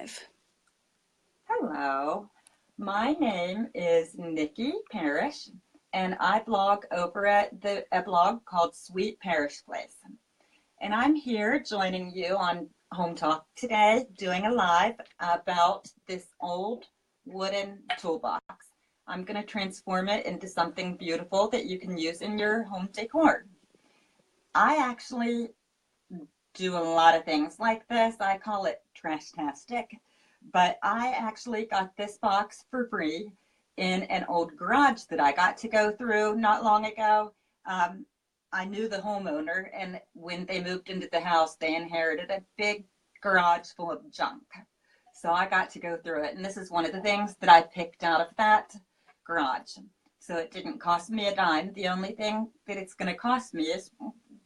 live. Hello, my name is Nikki Parrish, and I blog over at a blog called Sweet Parish Place. And I'm here joining you on Hometalk today, doing a live about this old wooden toolbox. I'm going to transform it into something beautiful that you can use in your home decor. I actually do a lot of things like this. I call it trash-tastic. But I actually got this box for free in an old garage that I got to go through not long ago. I knew the homeowner, and when they moved into the house, they inherited a big garage full of junk. So I got to go through it, and this is one of the things that I picked out of that garage. So it didn't cost me a dime. The only thing that it's going to cost me is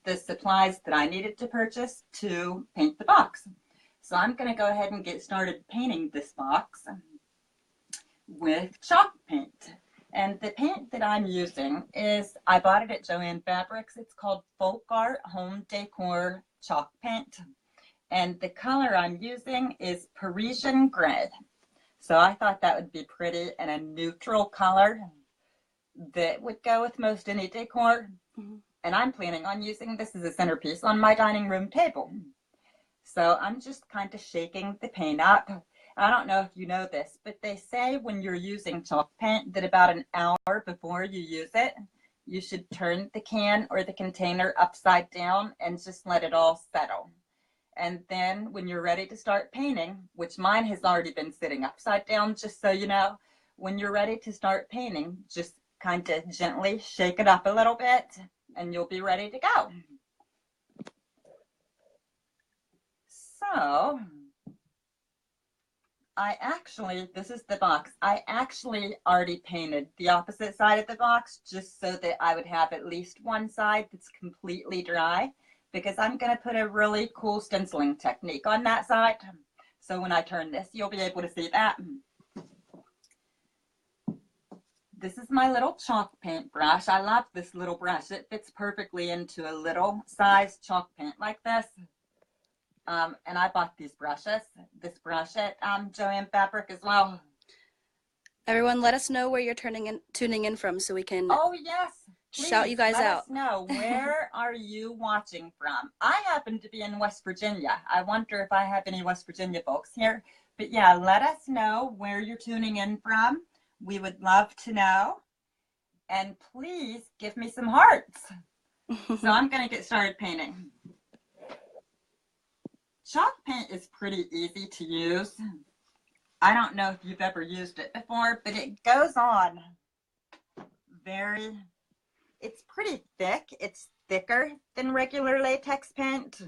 the supplies that I needed to purchase to paint the box. So I'm going to go ahead and get started painting this box with chalk paint. And the paint that I'm using is, I bought it at Joann Fabrics. It's called Folk Art Home Decor Chalk Paint. And the color I'm using is Parisian Gray. So I thought that would be pretty and a neutral color that would go with most any decor. And I'm planning on using this as a centerpiece on my dining room table. So I'm just kind of shaking the paint up. I don't know if you know this, but they say when you're using chalk paint that about an hour before you use it, you should turn the can or the container upside down and just let it all settle. And then when you're ready to start painting, which mine has already been sitting upside down, just so you know, when you're ready to start painting, just kind of gently shake it up a little bit and you'll be ready to go. So, this is the box. I actually already painted the opposite side of the box just so that I would have at least one side that's completely dry, because I'm going to put a really cool stenciling technique on that side. So when I turn this, you'll be able to see that. This is my little chalk paint brush. I love this little brush. It fits perfectly into a little size chalk paint like this. And I bought this brush at Joann Fabric as well. Everyone, let us know where you're tuning in from so we can shout you guys out. Let us know, where are you watching from? I happen to be in West Virginia. I wonder if I have any West Virginia folks here. But yeah, let us know where you're tuning in from. We would love to know. And please give me some hearts. So I'm going to get started painting. Chalk paint is pretty easy to use. I don't know if you've ever used it before, but it goes on it's pretty thick. It's thicker than regular latex paint.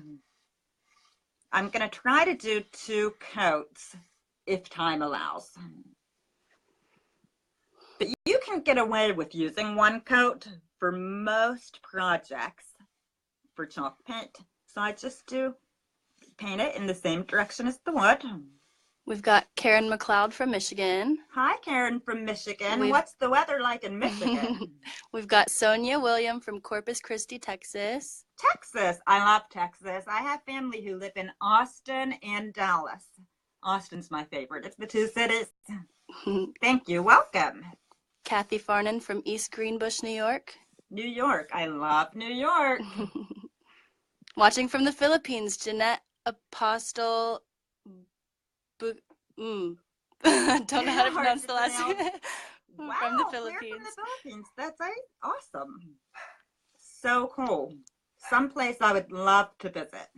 I'm going to try to do 2 coats if time allows. But you can get away with using 1 coat for most projects for chalk paint. So I just paint it in the same direction as the wood. We've got Karen McLeod from Michigan. Hi, Karen from Michigan. What's the weather like in Michigan? We've got Sonia William from Corpus Christi, Texas. Texas. I love Texas. I have family who live in Austin and Dallas. Austin's my favorite of the 2 cities. Thank you. Welcome. Kathy Farnan from East Greenbush, New York. New York. I love New York. Watching from the Philippines, Jeanette Apostle. Don't know how to pronounce the last name. Wow, from the Philippines. We're from the Philippines. That's awesome. So cool. Someplace I would love to visit.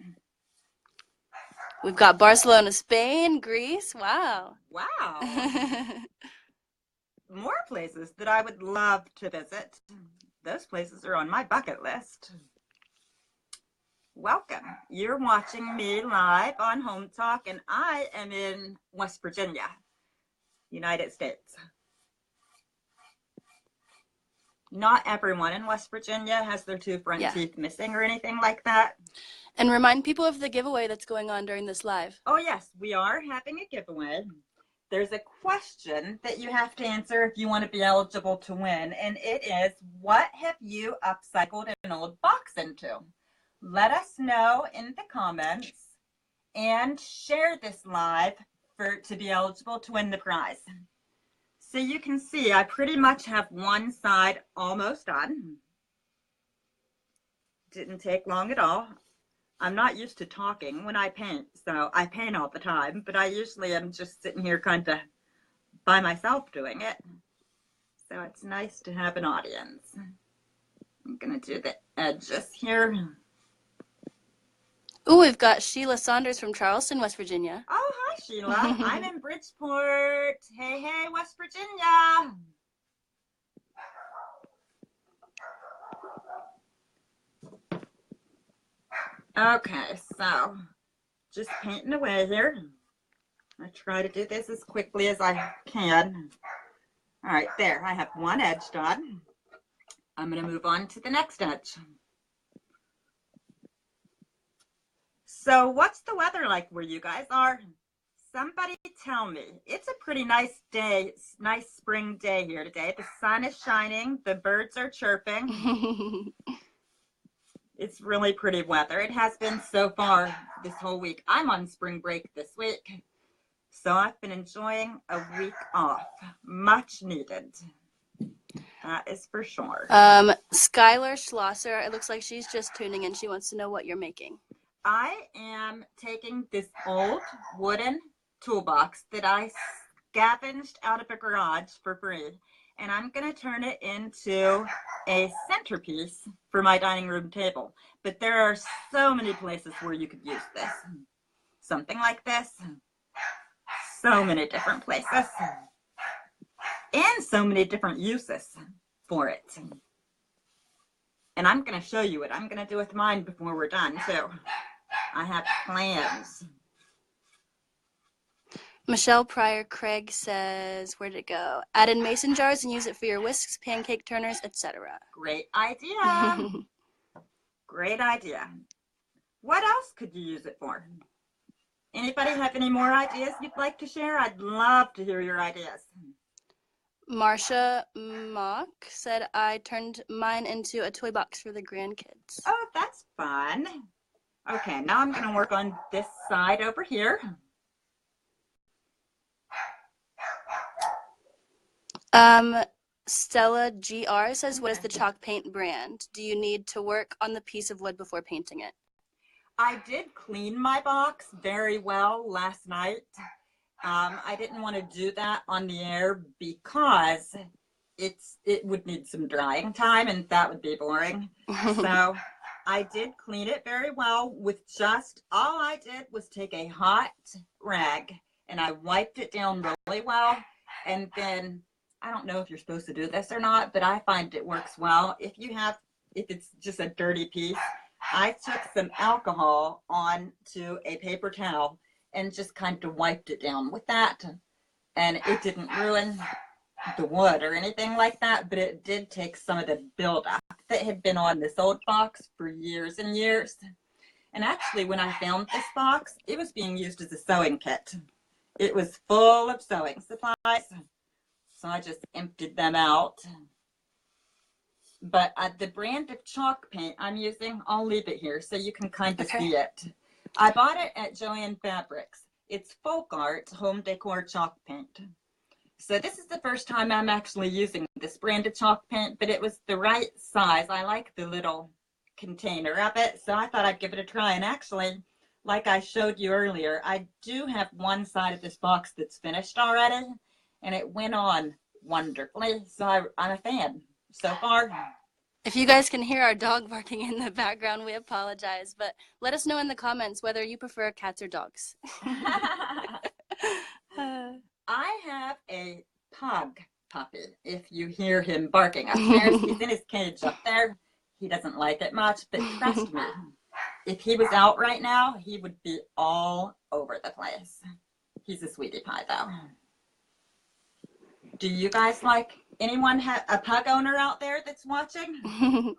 We've got Barcelona, Spain, Greece. Wow. Wow. More places that I would love to visit. Those places are on my bucket list. Welcome. You're watching me live on Hometalk, and I am in West Virginia, United States. Not everyone in West Virginia has their 2 front teeth missing or anything like that. And remind people of the giveaway that's going on during this live. Oh yes, we are having a giveaway. There's a question that you have to answer if you want to be eligible to win, and it is, what have you upcycled an old box into? Let us know in the comments and share this live to be eligible to win the prize. So you can see I pretty much have one side almost done. Didn't take long at all. I'm not used to talking when I paint, so I paint all the time, but I usually am just sitting here kind of by myself doing it. So it's nice to have an audience. I'm gonna do the edges here. Ooh, we've got Sheila Saunders from Charleston, West Virginia. Oh, hi, Sheila. I'm in Bridgeport. Hey, hey, West Virginia. Okay, so just painting away here. I try to do this as quickly as I can. All right, there. I have one edge done. I'm going to move on to the next edge. So what's the weather like where you guys are? Somebody tell me. It's a pretty nice day, nice spring day here today. The sun is shining. The birds are chirping. It's really pretty weather. It has been so far this whole week. I'm on spring break this week. So I've been enjoying a week off. Much needed. That is for sure. Skylar Schlosser, it looks like she's just tuning in. She wants to know what you're making. I am taking this old wooden toolbox that I scavenged out of a garage for free, and I'm going to turn it into a centerpiece for my dining room table. But there are so many places where you could use this. Something like this. So many different places. And so many different uses for it. And I'm going to show you what I'm going to do with mine before we're done, too. I have plans. Michelle Pryor Craig says, where did it go? Add in mason jars and use it for your whisks, pancake turners, etc. Great idea. Great idea. What else could you use it for? Anybody have any more ideas you'd like to share? I'd love to hear your ideas. Marsha Mock said, I turned mine into a toy box for the grandkids. Oh, that's fun. Okay, now I'm going to work on this side over here. Stella GR says, what is the chalk paint brand? Do you need to work on the piece of wood before painting it? I did clean my box very well last night. I didn't want to do that on the air because it would need some drying time and that would be boring. So I did clean it very well with all I did was take a hot rag and I wiped it down really well. And then, I don't know if you're supposed to do this or not, but I find it works well. If it's just a dirty piece, I took some alcohol onto a paper towel and just kind of wiped it down with that. And it didn't ruin the wood or anything like that, but it did take some of the buildup that had been on this old box for years and years. And actually, when I found this box, it was being used as a sewing kit. It was full of sewing supplies. So I just emptied them out. But the brand of chalk paint I'm using, I'll leave it here so you can kind of see it. I bought it at Joann Fabrics. It's Folk Art Home Decor Chalk Paint. So this is the first time I'm actually using this brand of chalk paint, but it was the right size. I like the little container of it, so I thought I'd give it a try. And actually, like I showed you earlier, I do have one side of this box that's finished already, and it went on wonderfully. So I'm a fan so far. If you guys can hear our dog barking in the background, we apologize, but let us know in the comments whether you prefer cats or dogs. I have a pug puppy. If you hear him barking upstairs, he's in his cage up there. He doesn't like it much, but trust me, if he was out right now, he would be all over the place. He's a sweetie pie, though. Do you guys anyone have a pug owner out there that's watching?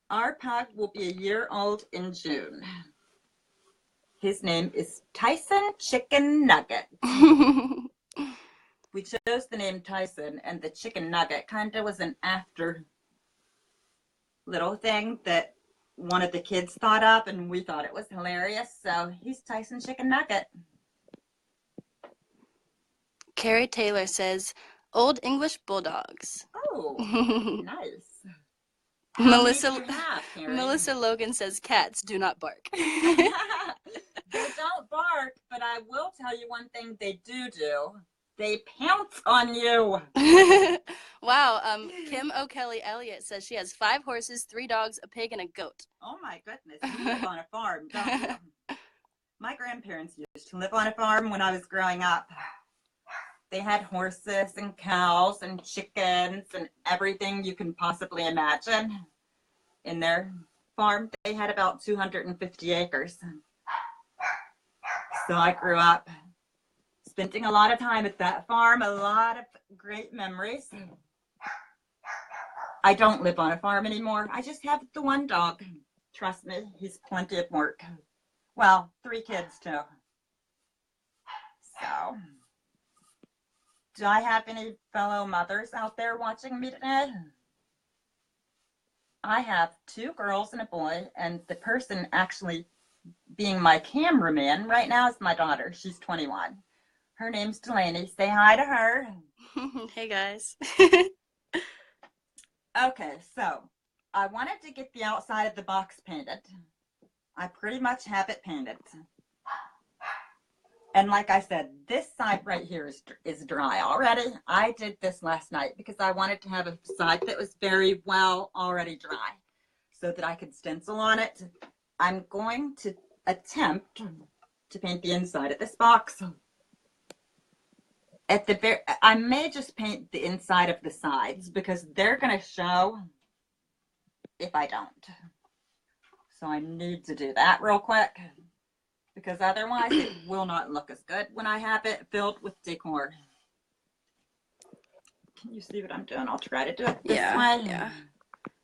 Our pug will be a year old in June. His name is Tyson Chicken Nugget. We chose the name Tyson, and the Chicken Nugget kind of was an after little thing that one of the kids thought up, and we thought it was hilarious. So he's Tyson Chicken Nugget. Carrie Taylor says, Old English Bulldogs. Oh, nice. How many do Melissa you have, Carrie? Melissa Logan says, cats do not bark. They don't bark, but I will tell you one thing they do. They pounce on you. Wow. Kim O'Kelly Elliott says she has 5 horses, 3 dogs, a pig, and a goat. Oh my goodness, you live on a farm, don't you? My grandparents used to live on a farm when I was growing up. They had horses and cows and chickens and everything you can possibly imagine in their farm. They had about 250 acres. So I grew up spending a lot of time at that farm, a lot of great memories. I don't live on a farm anymore. I just have the one dog. Trust me, he's plenty of work. Well, 3 kids too. So, do I have any fellow mothers out there watching me today? I have 2 girls and a boy, and the person actually being my cameraman right now is my daughter. She's 21. Her name's Delaney. Say hi to her. Hey guys. Okay, so I wanted to get the outside of the box painted. I pretty much have it painted. And like I said, this side right here is dry already. I did this last night because I wanted to have a side that was very well already dry so that I could stencil on it. I'm going to attempt to paint the inside of this box. I may just paint the inside of the sides because they're going to show if I don't. So I need to do that real quick because otherwise it will not look as good when I have it filled with decor. Can you see what I'm doing? I'll try to do it this way. Yeah.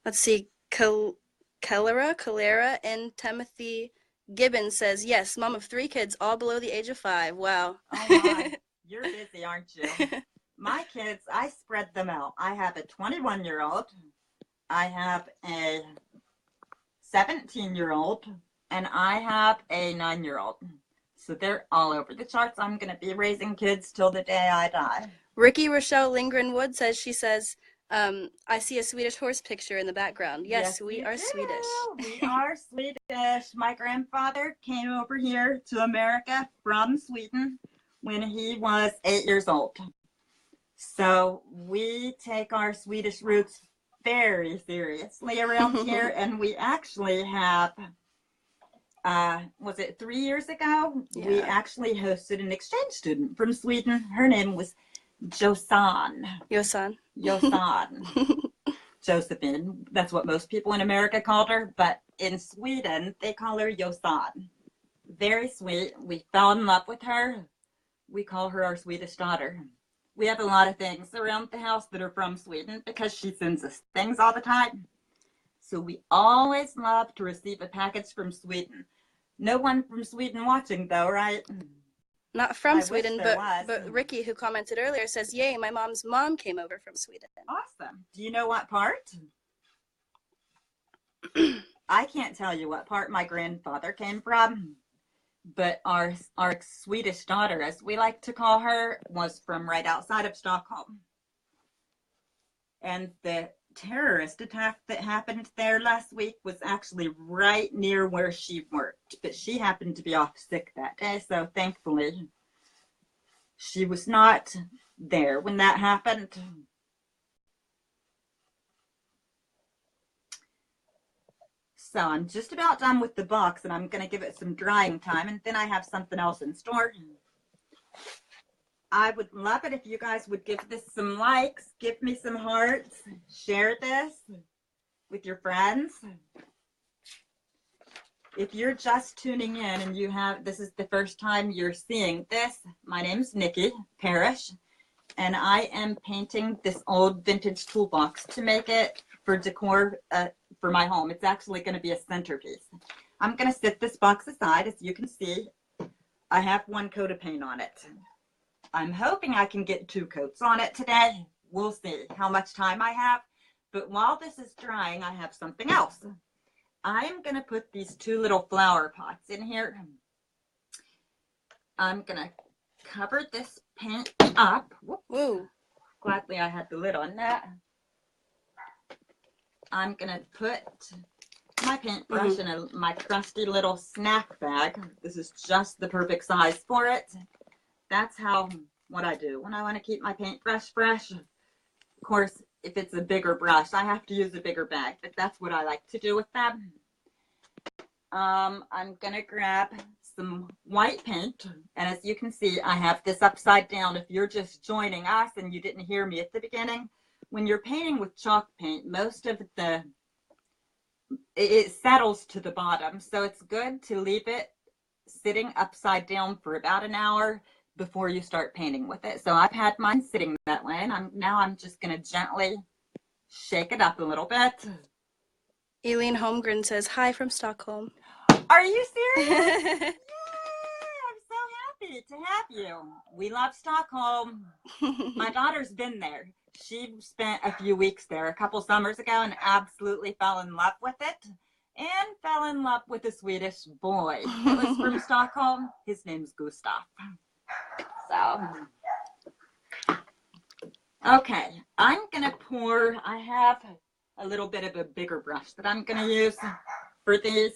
Let's see. Calera, and Timothy Gibbons says, yes, mom of 3 kids, all below the age of 5. Wow. Oh my, you're busy, aren't you? My kids, I spread them out. I have a 21-year-old. I have a 17-year-old. And I have a 9-year-old. So they're all over the charts. I'm going to be raising kids till the day I die. Ricky Rochelle Lindgren Wood says, she says, I see a Swedish horse picture in the background. Yes, we are Swedish. We are Swedish. My grandfather came over here to America from Sweden when he was 8 years old. So we take our Swedish roots very seriously around here. And we actually have... was it 3 years ago? Yeah. We actually hosted an exchange student from Sweden. Her name was Josephine. Josephine. That's what most people in America called her. But in Sweden, they call her Josephine. Very sweet. We fell in love with her. We call her our Swedish daughter. We have a lot of things around the house that are from Sweden because she sends us things all the time. So we always love to receive a package from Sweden. No one from Sweden watching though, right? Not from Sweden, but Ricky, who commented earlier, says, yay, my mom's mom came over from Sweden. Awesome. Do you know what part? I can't tell you what part my grandfather came from, but our Swedish daughter, as we like to call her, was from right outside of Stockholm. And the terrorist attack that happened there last week was actually right near where she worked, but she happened to be off sick that day, so thankfully she was not there when that happened. So I'm just about done with the box, and I'm going to give it some drying time, and then I have something else in store. I would love it if you guys would give this some likes, give me some hearts, share this with your friends. If you're just tuning in and this is the first time you're seeing this, my name's Nikki Parrish, and I am painting this old vintage toolbox to make it for decor for my home. It's actually going to be a centerpiece. I'm going to set this box aside. As you can see, I have 1 coat of paint on it. I'm hoping I can get 2 coats on it today. We'll see how much time I have. But while this is drying, I have something else. I'm going to put these 2 little flower pots in here. I'm going to cover this paint up. Whoops. Woo. Gladly I had the lid on that. I'm gonna put my paintbrush in my crusty little snack bag. This is just the perfect size for it. That's what I do when I want to keep my paintbrush fresh. Of course, if it's a bigger brush, I have to use a bigger bag, but that's what I like to do with them. I'm gonna grab some white paint, and as you can see, I have this upside down. If you're just joining us and you didn't hear me at the beginning, when you're painting with chalk paint, most of it settles to the bottom, so it's good to leave it sitting upside down for about an hour before you start painting with it. So I've had mine sitting that way, and I'm just gonna gently shake it up a little bit. Eileen Holmgren says hi from Stockholm. Are you serious? Yay! I'm so happy to have you. We love Stockholm. My daughter's been there. She spent a few weeks there a couple summers ago and absolutely fell in love with it, and fell in love with a Swedish boy that was from Stockholm. His name's Gustav. So, okay, I'm gonna pour. I have a little bit of a bigger brush that I'm gonna use for these,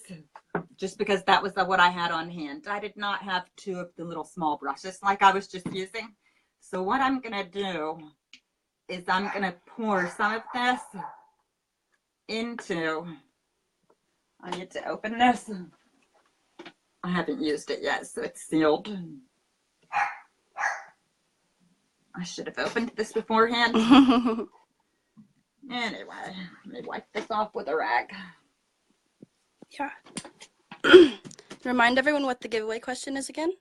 just because that was what I had on hand. I did not have two of the little small brushes like I was just using. So what I'm gonna do is I'm gonna pour some of this into, I need to open this. I haven't used it yet, so it's sealed. I should have opened this beforehand. Anyway, let me wipe this off with a rag. Yeah. Remind everyone what the giveaway question is again.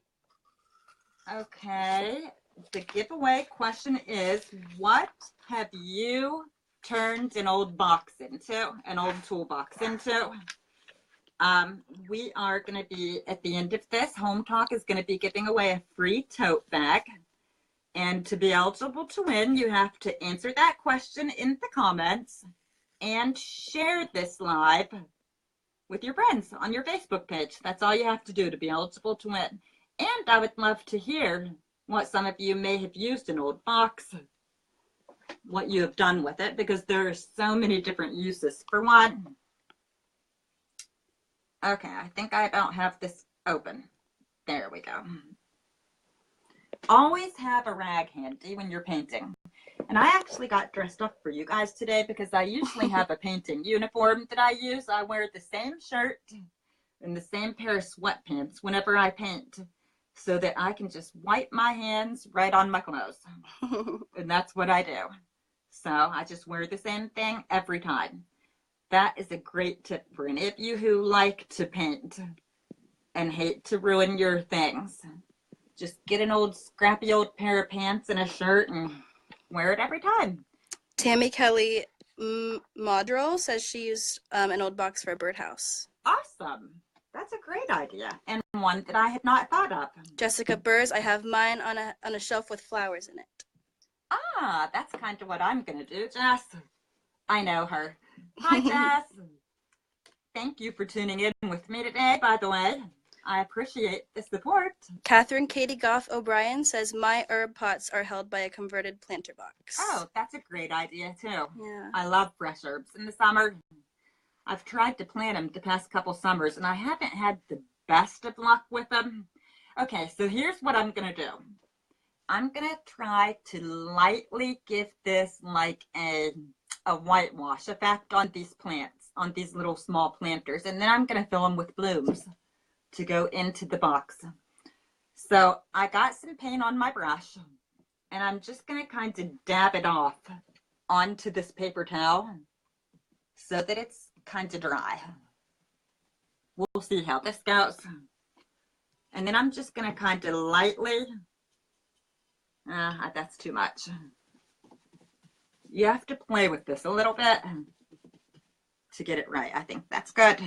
Okay, the giveaway question is, what have you turned an old box into, an old toolbox into? We are going to be, at the end of this, Hometalk is going to be giving away a free tote bag. And to be eligible to win, you have to answer that question in the comments and share this live with your friends on your Facebook page. That's all you have to do to be eligible to win. And I would love to hear what some of you may have used an old box, what you have done with it, because there are so many different uses for one. Okay, I think I don't have this open. There we go. Always have a rag handy when you're painting. And I actually got dressed up for you guys today because I usually have a painting uniform that I use. I wear the same shirt and the same pair of sweatpants whenever I paint, so that I can just wipe my hands right on my clothes. And that's what I do. So I just wear the same thing every time. That is a great tip for any of you who like to paint and hate to ruin your things. Just get an old scrappy old pair of pants and a shirt and wear it every time. Tammy Kelly Modrell says she used an old box for a birdhouse. Awesome. That's a great idea, and one that I had not thought of. Jessica Burrs, I have mine on a shelf with flowers in it. Ah, that's kind of what I'm going to do, Jess. I know her. Hi, Jess. Thank you for tuning in with me today, by the way. I appreciate the support. Catherine Katie Goff O'Brien says, my herb pots are held by a converted planter box. Oh, that's a great idea, too. Yeah. I love fresh herbs in the summer. I've tried to plant them the past couple summers, and I haven't had the best of luck with them. Okay, so here's what I'm going to do. I'm going to try to lightly give this like a whitewash effect on these plants, on these little small planters, and then I'm going to fill them with blooms to go into the box. So I got some paint on my brush, and I'm just going to kind of dab it off onto this paper towel so that it's kind of dry. We'll see how this goes. And then I'm just going to kind of lightly, that's too much. You have to play with this a little bit to get it right. I think that's good.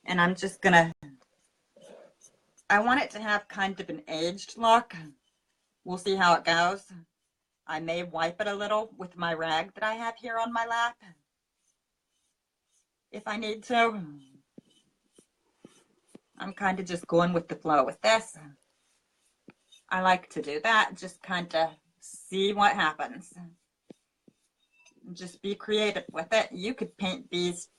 And I'm just going to, I want it to have kind of an aged look. We'll see how it goes. I may wipe it a little with my rag that I have here on my lap, if I need to. I'm kind of just going with the flow with this. I like to do that, just kind of see what happens. Just be creative with it. You could paint these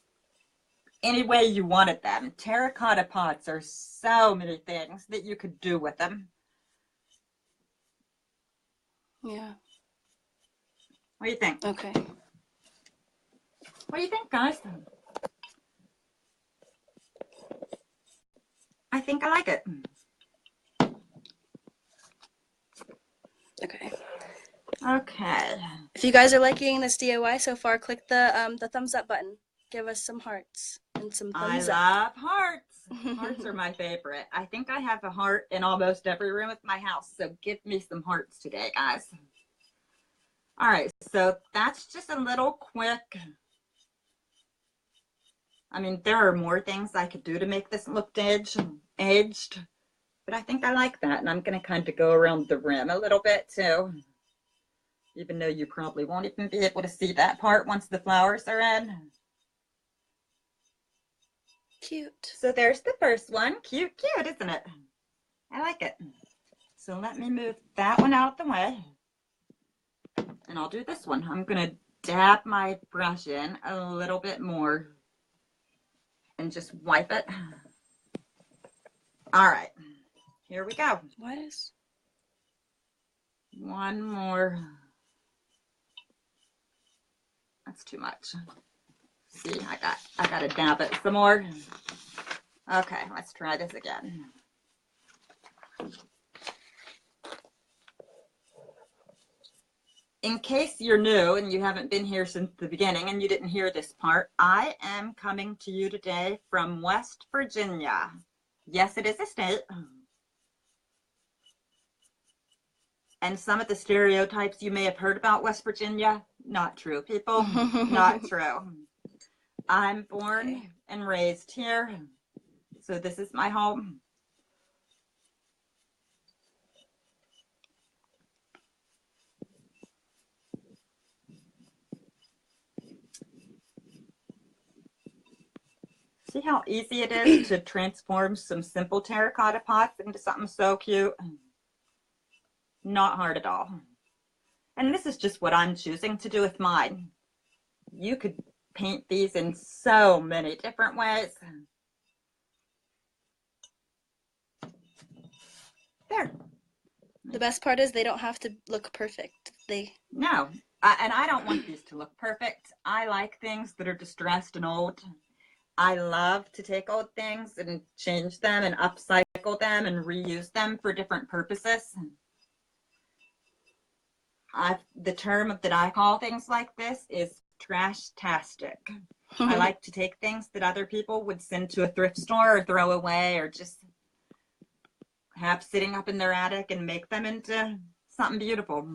any way you wanted them. Terracotta pots are so many things that you could do with them. Yeah. What do you think? Okay. What do you think, guys? I think I like it. Okay. Okay. If you guys are liking this DIY so far, click the thumbs up button. Give us some hearts and some thumbs I up. love hearts. Hearts are my favorite. I think I have a heart in almost every room of my house, so give me some hearts today, guys. All right, so that's just a little quick. I mean, there are more things I could do to make this look aged, but I think I like that, and I'm going to kind of go around the rim a little bit too, even though you probably won't even be able to see that part once the flowers are in. Cute. So there's the first one. Cute, cute, isn't it? I like it. So let me move that one out of the way. And I'll do this one. I'm going to dab my brush in a little bit more and just wipe it. All right, here we go. What is? One more. That's too much. See, I got to dab it some more. Okay, let's try this again. In case you're new and you haven't been here since the beginning and you didn't hear this part, I am coming to you today from West Virginia. Yes, it is a state. And some of the stereotypes you may have heard about West Virginia, not true, people. Not true. I'm born and raised here, so this is my home. See how easy it is to transform some simple terracotta pots into something so cute? Not hard at all. And this is just what I'm choosing to do with mine. You could paint these in so many different ways. There. The best part is they don't have to look perfect. No, and I don't want these to look perfect. I like things that are distressed and old. I love to take old things and change them and upcycle them and reuse them for different purposes. The term that I call things like this is trash-tastic. I like to take things that other people would send to a thrift store or throw away or just have sitting up in their attic and make them into something beautiful.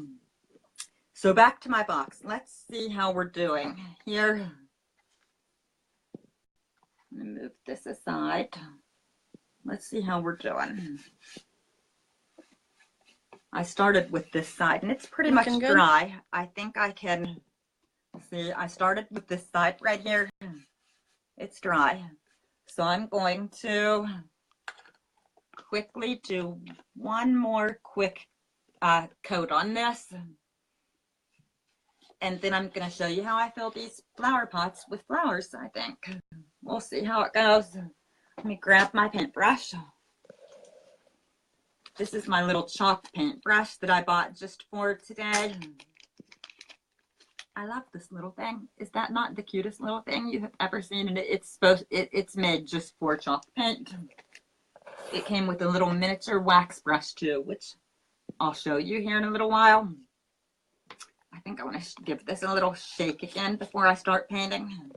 So back to my box. Let's see how we're doing here. I'm going to move this aside. Let's see how we're doing. I started with this side and it's pretty much dry. I think I can see. I started with this side right here. It's dry. So I'm going to quickly do one more quick coat on this. And then I'm going to show you how I fill these flower pots with flowers, I think. We'll see how it goes. Let me grab my paintbrush. This is my little chalk paintbrush that I bought just for today. I love this little thing. Is that not the cutest little thing you have ever seen? And it's made just for chalk paint. It came with a little miniature wax brush too, which I'll show you here in a little while. I think I want to give this a little shake again before I start painting.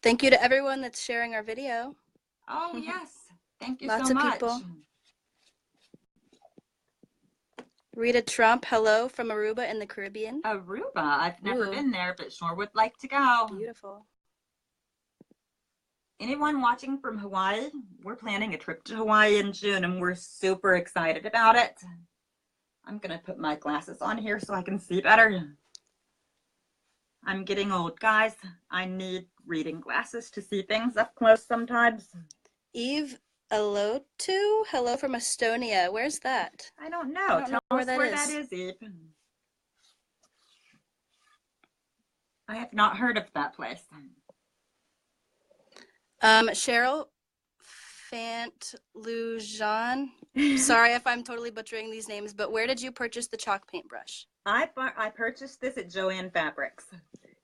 Thank you to everyone that's sharing our video. Oh, yes. Thank you Lots so of much. people. Rita Trump, hello from Aruba in the Caribbean. Aruba? I've never been there, but sure would like to go. Beautiful. Anyone watching from Hawaii? We're planning a trip to Hawaii in June, and we're super excited about it. I'm going to put my glasses on here so I can see better. I'm getting old, guys. I need reading glasses to see things up close sometimes. Eve hello to? Hello from Estonia. Where's that? I don't I know. don't know Tell where us that where that is. is, Eve. I have not heard of that place. Cheryl Fantlujan. Sorry if I'm totally butchering these names, but where did you purchase the chalk paintbrush? I purchased this at Joann Fabrics.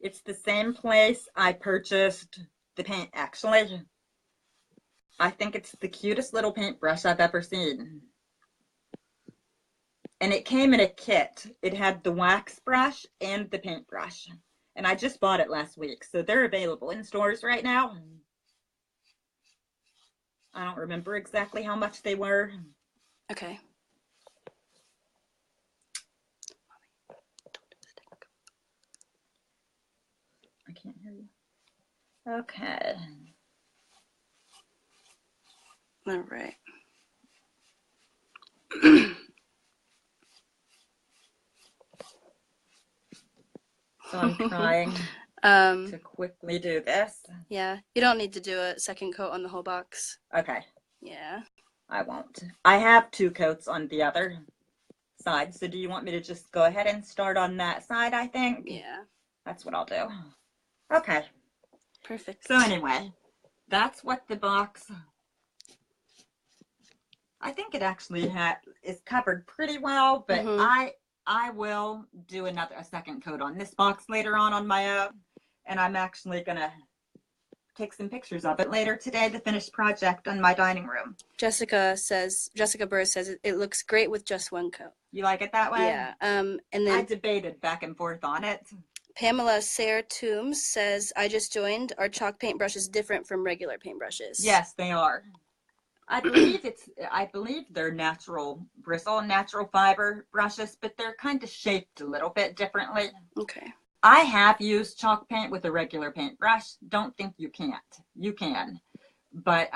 It's the same place I purchased the paint, actually. I think it's the cutest little paintbrush I've ever seen. And it came in a kit. It had the wax brush and the paintbrush. And I just bought it last week, so they're available in stores right now. I don't remember exactly how much they were. Okay. I can't hear you. Okay. All right. So I'm trying to quickly do this. Yeah, you don't need to do a second coat on the whole box. Okay. Yeah. I won't. I have 2 coats on the other side, so do you want me to just go ahead and start on that side, I think? Yeah. That's what I'll do. Okay. Perfect. So anyway, that's what the box, I think it actually is covered pretty well, but I will do a second coat on this box later on my own, and I'm actually gonna take some pictures of it later today, the finished project on my dining room. Jessica Burr says it looks great with just one coat. You like it that way? Yeah. And then I debated back and forth on it. Pamela Sayre Toombs says, I just joined. Our chalk paintbrush is different from regular paintbrushes. Yes, they are. I believe they're natural bristle, natural fiber brushes, but they're kind of shaped a little bit differently. Okay. I have used chalk paint with a regular paintbrush. Don't think you can't. You can. But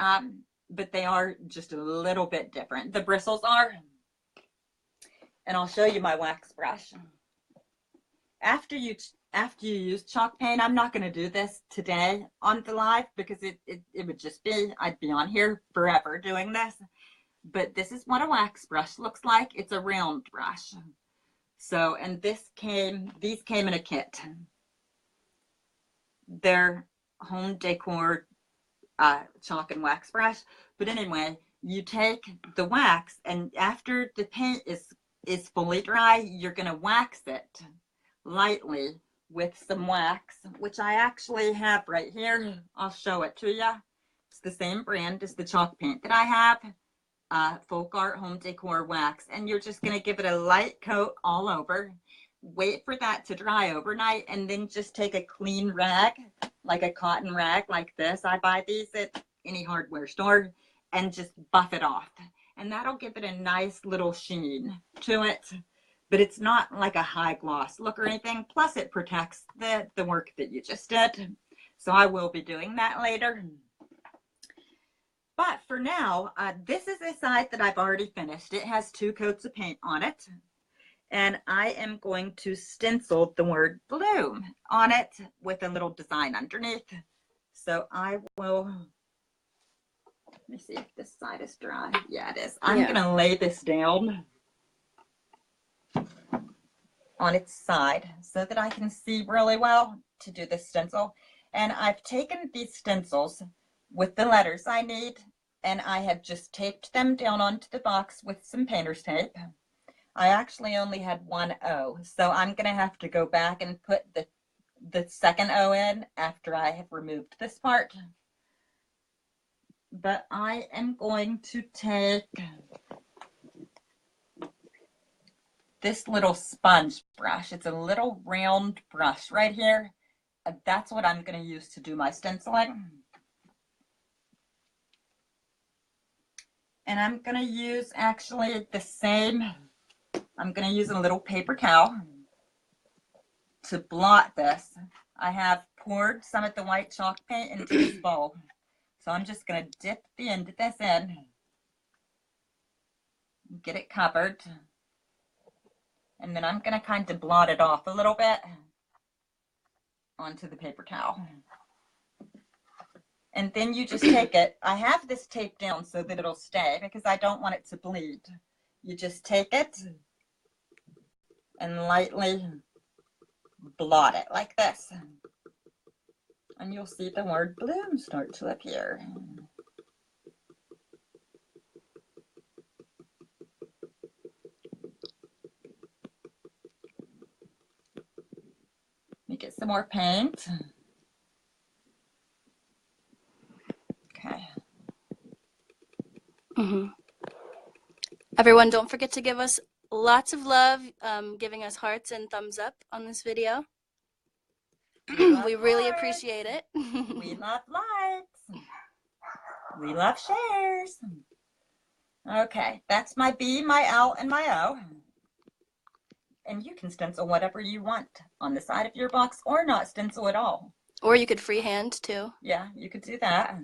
they are just a little bit different. The bristles are. And I'll show you my wax brush. After you use chalk paint, I'm not going to do this today on the live because it would just be, I'd be on here forever doing this. But this is what a wax brush looks like. It's a round brush. So, and these came in a kit. They're home decor chalk and wax brush. But anyway, you take the wax, and after the paint is fully dry, you're going to wax it lightly with some wax, which I actually have right here. I'll show it to you. It's the same brand as the chalk paint that I have, Folk Art Home Decor Wax, and you're just going to give it a light coat all over. Wait for that to dry overnight, and then just take a clean rag, like a cotton rag like this. I buy these at any hardware store, and just buff it off. And that'll give it a nice little sheen to it. But it's not like a high gloss look or anything. Plus it protects the work that you just did. So I will be doing that later. But for now, this is a side that I've already finished. It has 2 coats of paint on it. And I am going to stencil the word bloom on it with a little design underneath. So I will, let me see if this side is dry. Yeah, it is. I'm going to lay this down on its side so that I can see really well to do this stencil. And I've taken these stencils with the letters I need, and I have just taped them down onto the box with some painter's tape. I actually only had 1 O, so I'm going to have to go back and put the second O in after I have removed this part. But I am going to take this little sponge brush. It's a little round brush right here. That's what I'm going to use to do my stenciling. And I'm going to use actually the same, I'm going to use a little paper towel to blot this. I have poured some of the white chalk paint into this bowl. So I'm just going to dip the end of this in, get it covered. And then I'm going to kind of blot it off a little bit onto the paper towel. And then you just take it. I have this taped down so that it'll stay because I don't want it to bleed. You just take it and lightly blot it like this. And you'll see the word bloom start to appear. Let me get some more paint. Okay. Everyone, don't forget to give us lots of love, giving us hearts and thumbs up on this video. We really appreciate it. We love likes. We love shares. Okay, that's my B, my L, and my O. And you can stencil whatever you want on the side of your box or not stencil at all. Or you could freehand too. Yeah, you could do that.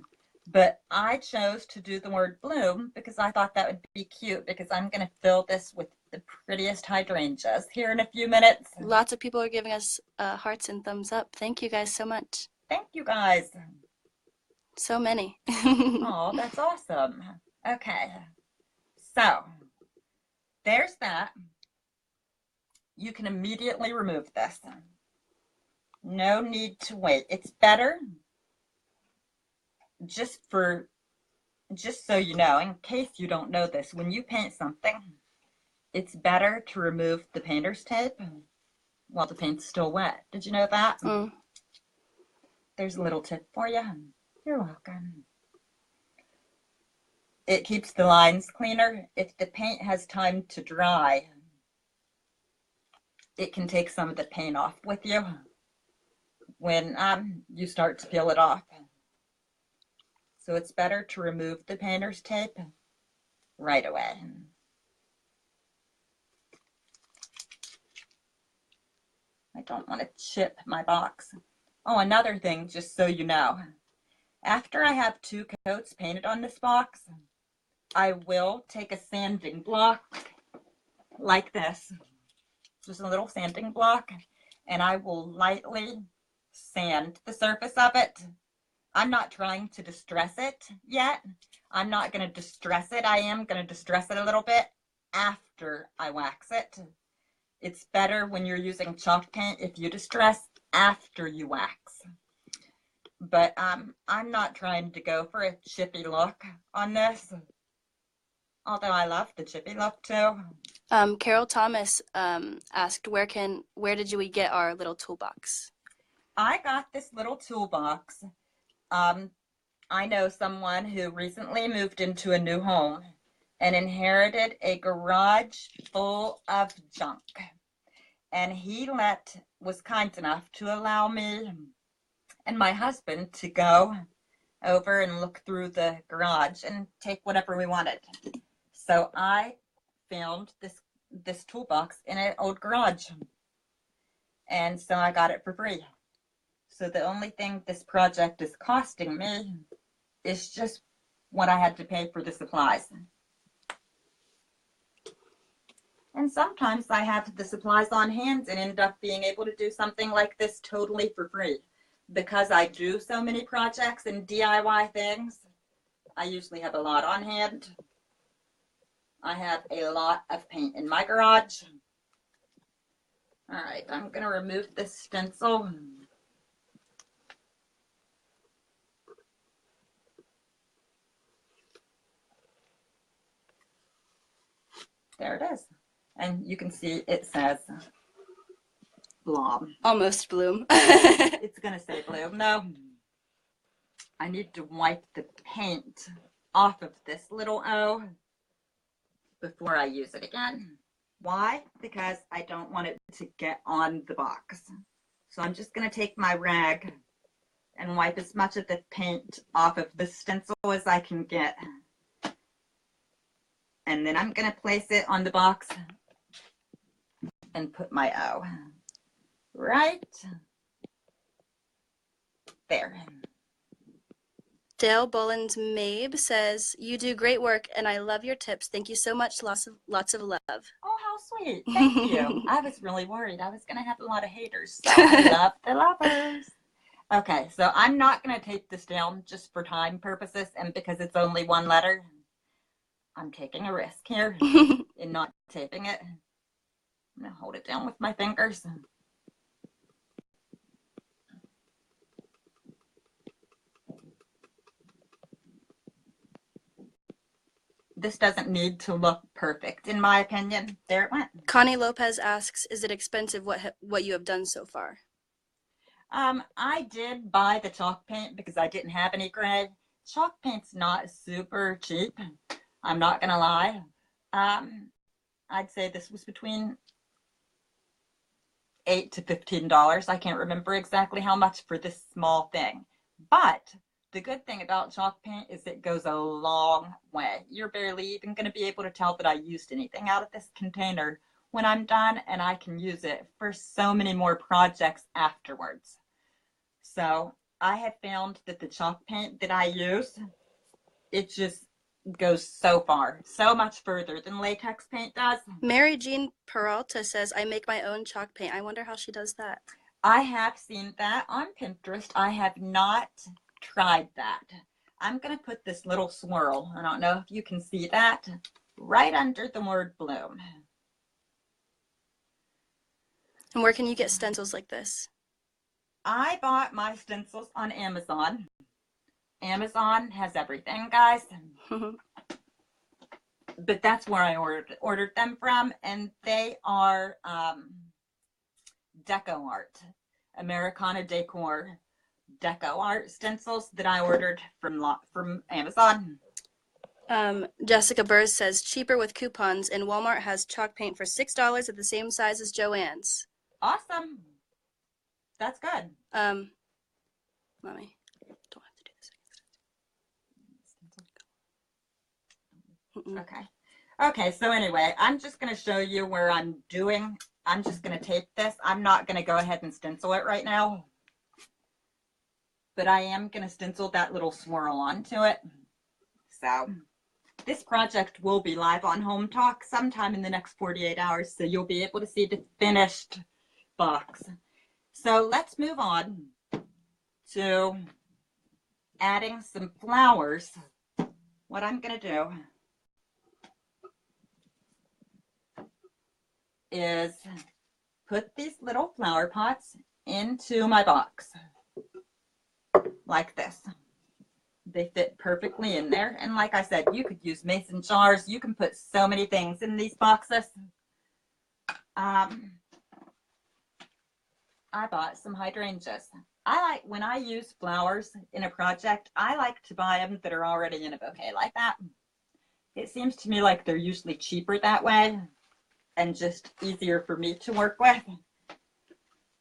But I chose to do the word bloom because I thought that would be cute because I'm going to fill this with the prettiest hydrangeas here in a few minutes. Lots of people are giving us hearts and thumbs up. Thank you guys so much. Thank you guys. So many. Oh, that's awesome. Okay. So, there's that. You can immediately remove this. No need to wait. It's better, just so you know, in case you don't know this, when you paint something, it's better to remove the painter's tape while the paint's still wet. Did you know that? There's a little tip for you. You're welcome. It keeps the lines cleaner. If the paint has time to dry, it can take some of the paint off with you when you start to peel it off. So it's better to remove the painter's tape right away. I don't want to chip my box. Oh, another thing, just so you know, after I have 2 coats painted on this box, I will take a sanding block like this, just a little sanding block, and I will lightly sand the surface of it. I'm not trying to distress it yet. I'm not going to distress it. I am going to distress it a little bit after I wax it. It's better when you're using chalk paint if you distress after you wax. But I'm not trying to go for a chippy look on this, although I love the chippy look too. Carol Thomas asked, where did we get our little toolbox? I got this little toolbox. I know someone who recently moved into a new home and inherited a garage full of junk. And he was kind enough to allow me and my husband to go over and look through the garage and take whatever we wanted. So I found this toolbox in an old garage. And so I got it for free. So the only thing this project is costing me is just what I had to pay for the supplies. And sometimes I have the supplies on hand and end up being able to do something like this totally for free. Because I do so many projects and DIY things, I usually have a lot on hand. I have a lot of paint in my garage. All right, I'm going to remove this stencil. There it is. And you can see it says blob. Almost bloom. It's going to say bloom. No. I need to wipe the paint off of this little O before I use it again. Why? Because I don't want it to get on the box. So I'm just going to take my rag and wipe as much of the paint off of the stencil as I can get. And then I'm going to place it on the box and put my O right there. Dale Boland's Mabe says, you do great work and I love your tips. Thank you so much. Lots of love. Oh, how sweet. Thank you. I was really worried I was going to have a lot of haters. So I love the lovers. Okay, so I'm not going to take this down just for time purposes and because it's only one letter. I'm taking a risk here in not taping it. I'm going to hold it down with my fingers. This doesn't need to look perfect, in my opinion. There it went. Connie Lopez asks, is it expensive what you have done so far? I did buy the chalk paint because I didn't have any gray. Chalk paint's not super cheap. I'm not gonna lie. I'd say this was between $8 to $15. I can't remember exactly how much for this small thing. But the good thing about chalk paint is it goes a long way. You're barely even going to be able to tell that I used anything out of this container when I'm done, and I can use it for so many more projects afterwards. So I have found that the chalk paint that I use, it just goes so far, so much further than latex paint does. Mary Jean Peralta says, I make my own chalk paint. I wonder how she does that. I have seen that on Pinterest. I have not tried that. I'm going to put this little swirl, I don't know if you can see that, right under the word bloom. And where can you get stencils like this? I bought my stencils on Amazon. Amazon has everything, guys. But that's where I ordered them from, and they are deco art, Americana Decor deco art stencils that I ordered from Amazon. Jessica Burrs says, cheaper with coupons, and Walmart has chalk paint for $6 at the same size as Joann's. Awesome. That's good. Mommy, don't have to do this. Okay. Okay, so anyway, I'm just going to show you where I'm just going to tape this. I'm not going to go ahead and stencil it right now. But I am going to stencil that little swirl onto it. So this project will be live on Hometalk sometime in the next 48 hours. So you'll be able to see the finished box. So let's move on to adding some flowers. What I'm going to do is put these little flower pots into my box like this. They fit perfectly in there, and like I said, you could use mason jars. You can put so many things in these boxes. I bought some hydrangeas. When I use flowers in a project, I like to buy them that are already in a bouquet like that. It seems to me like they're usually cheaper that way and just easier for me to work with.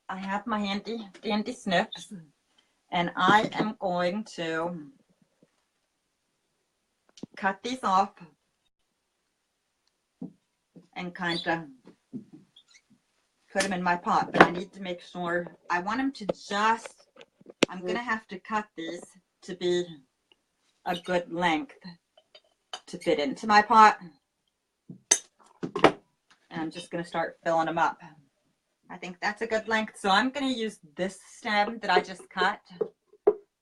I have my handy dandy snips, and I am going to cut these off and kind of put them in my pot, but I need to make sure, I want them to just, I'm going to have to cut these to be a good length to fit into my pot. And I'm just going to start filling them up. I think that's a good length. So I'm going to use this stem that I just cut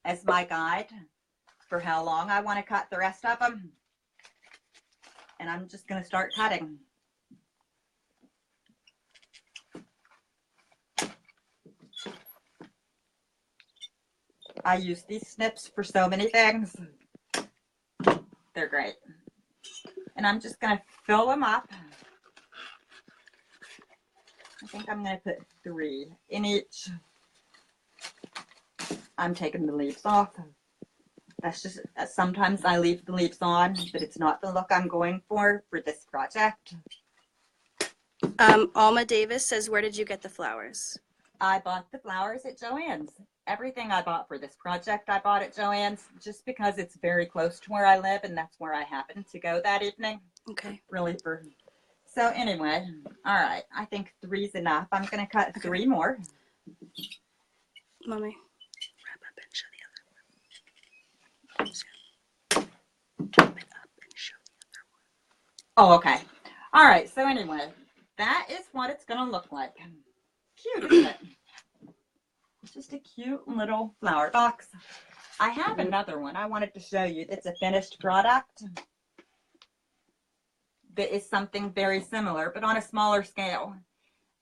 as my guide for how long I want to cut the rest of them. And I'm just going to start cutting. I use these snips for so many things. They're great. And I'm just going to fill them up. I think I'm going to put 3 in each. I'm taking the leaves off. That's just, sometimes I leave the leaves on, but it's not the look I'm going for this project. Alma Davis says, where did you get the flowers? I bought the flowers at Joann's. Everything I bought for this project, I bought at Joann's just because it's very close to where I live, and that's where I happened to go that evening. Okay. Really for... So anyway, all right. I think 3's enough. I'm going to cut 3 more. Mommy, wrap up and show the other one. Wrap it up and show the other one. Oh, okay. All right. So anyway, that is what it's going to look like. Cute, isn't it? It's just a cute little flower box. I have another one I wanted to show you. It's a finished product that is something very similar, but on a smaller scale.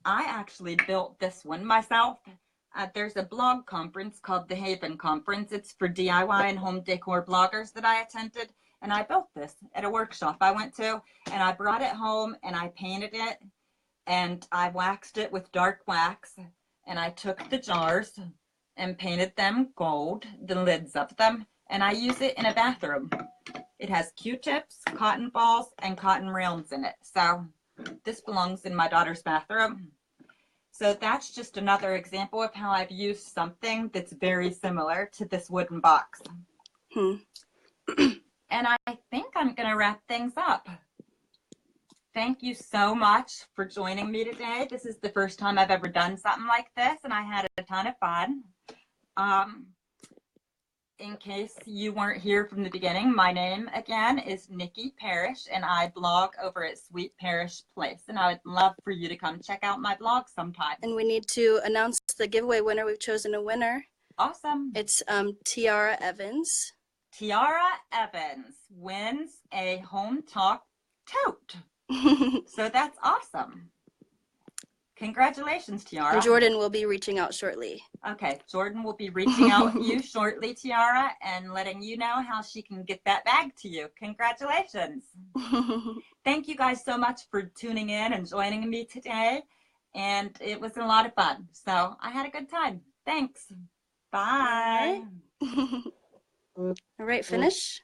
I actually built this one myself. There's a blog conference called the Haven Conference. It's for DIY and home decor bloggers that I attended. And I built this at a workshop I went to. And I brought it home and I painted it. And I waxed it with dark wax. And I took the jars and painted them gold, the lids of them. And I use it in a bathroom. It has Q-tips, cotton balls, and cotton reels in it. So this belongs in my daughter's bathroom. So that's just another example of how I've used something that's very similar to this wooden box. And I think I'm going to wrap things up. Thank you so much for joining me today. This is the first time I've ever done something like this, and I had a ton of fun. In case you weren't here from the beginning, my name again is Nikki Parrish, and I blog over at Sweet Parish Place. And I would love for you to come check out my blog sometime. And we need to announce the giveaway winner. We've chosen a winner. Awesome. It's Tiara Evans. Tiara Evans wins a Hometalk tote. So that's awesome. Congratulations, Tiara. And Jordan will be reaching out shortly. Okay, Jordan will be reaching out with you shortly, Tiara, and letting you know how she can get that bag to you. Congratulations. Thank you guys so much for tuning in and joining me today. And it was a lot of fun. So I had a good time. Thanks. Bye. All right, finish.